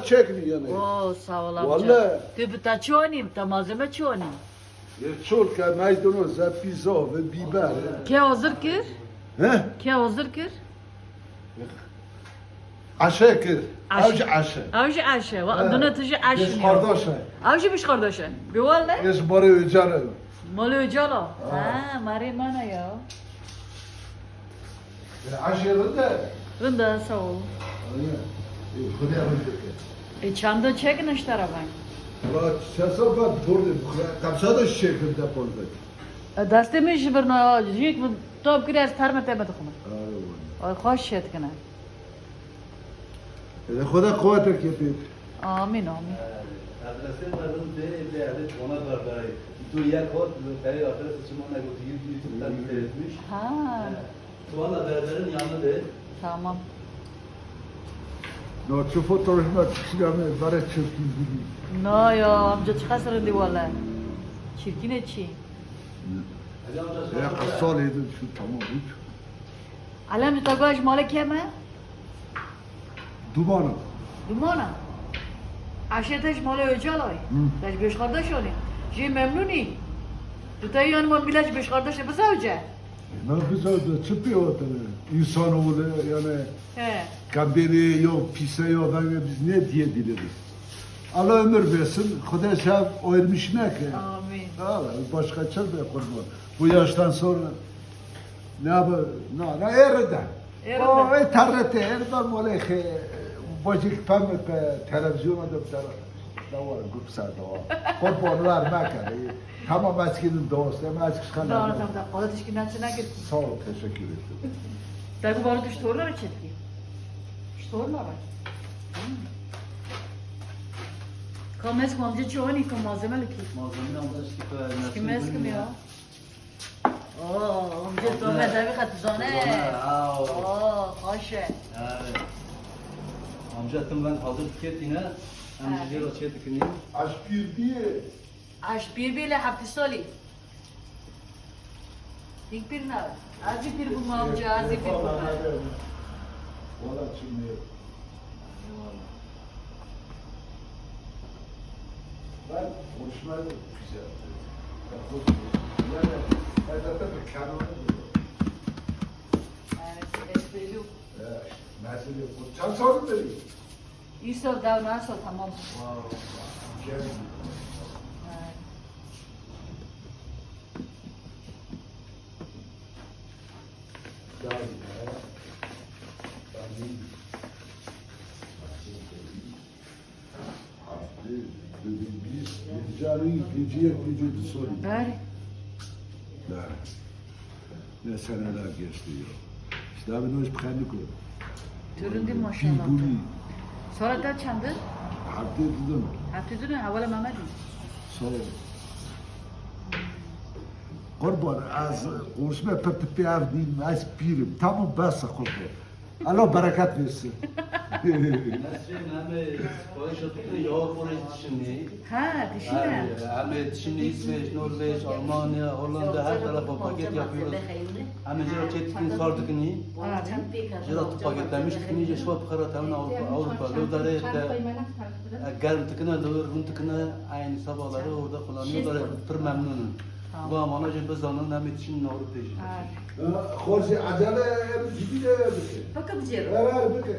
Çekni yani. Oo sağ ol amca. Vallahi. Tübüta çuanıyım, ta malzeme çuanıyım. Çolka maydanoz, pizza ve biber. Ke hazır kır? He? Ke hazır kır? Aşağı kır. Aşı. Avcı aşı. Avcı aşı. Ve adına tıcı aşı. Biz kardeşler. Avcı biş kardeşi. Bir vallahi. Biz bari öcarım. Malı öcala. Ha, mari mana ya. Aşırı da. Rında sağ ol. Çanda çekin iş tarafın. Ulan sesa bak burada. Kapsa da şekilde burada. Dastemi iş bir ne? Jik bu top kiraz tarmet emet kuma. Ay hoş şet kana. Xuda kuvvet yapıyor. Amin amin. Adresi varım de evde ona da da. Tu ya kod ve adresi çimona götürüp YouTube'dan seyretmiş. Ha, Tuvala derlerin yanında de. tamam. No, şu fotoğrafına çıkışlarını bari çirkin gibi. No ya amca çıkarsın di valla. Çirkin etçi. Ya kasal edin şu tamam hiç. Alam tagaj mala keme? Dumanı. Dumana. Aşeteş mala öcalay. Taş beş kardeş oni. Ji memnuni. Tutayın mı bilaç beş kardeş ne basa hoca? Ne güzel de çıkıyor orada. İnsan oğlu yani He. kabiri yok, pise yok. Yani biz ne diye dileriz. Allah ömür versin. Xuda şah oyurmuş ne ki? Amin. Allah başka çıl da kurban. Bu yaştan sonra ne yapar? Ne eride. Eride. O tarihte eride molek bacık pamuk televizyona da bir da var gupsa da var. Kurbanlar mekane. Tamam eskinin dostu ama eski Tamam kanal. tamam. Ola tişkinden sana git. Sağ ol, teşekkür ederim. Tabi bana düş torlar çetki. Torlar var. Kames amca çoğuni kom malzeme lüki. Malzemeyi alıştık. Kimes kim ya? Oo, amca tome tabi katızane. Oo, hoş. Evet. Amca ben hazır tükettiğine amca o çetikini. Aşk bir diye. Aş bir bile hafti soli. İlk bir ne? Az bir bu amca, az bir bu. Valla şimdi. Ben hoşuma güzel. Yani hayata bir kanunu Evet, esprili. mesele bu. Çan sorun da değil. İso da nasıl tamam. Gel. Evet. Gel. Ben değil. Biz geceli geceye gece sorun. Bari. Ne seneler geçti ya. İşte abi ne iş kendi koy. Türündü maşallah. Bu Sonra da çandı. hafta dedim. Hafti dünü evvela Mehmet'i. Sağ ol. Kurban az konuşma pep avdin az pirim. Tamam bas kurban. Allah bereket versin. Nasıl name koy şotukunu yoğurt oraya şimdi. Ha, düşünün. Ahmet şimdi İsveç, Norveç, Almanya, Hollanda her tarafa paket yapıyoruz. Ahmet Ciro çetikini sardık ni. Ciro paketlemiştik ni. Şu pakara tamam Avrupa. Lodare garm tıkına, loğun tıkına aynı sabahları orada kullanıyorlar. Pır memnunum. Bu amanacı biz onun Ahmet şimdi Avrupa'yı. Hoş acele gibi de. Bakın Ciro. Evet bakın.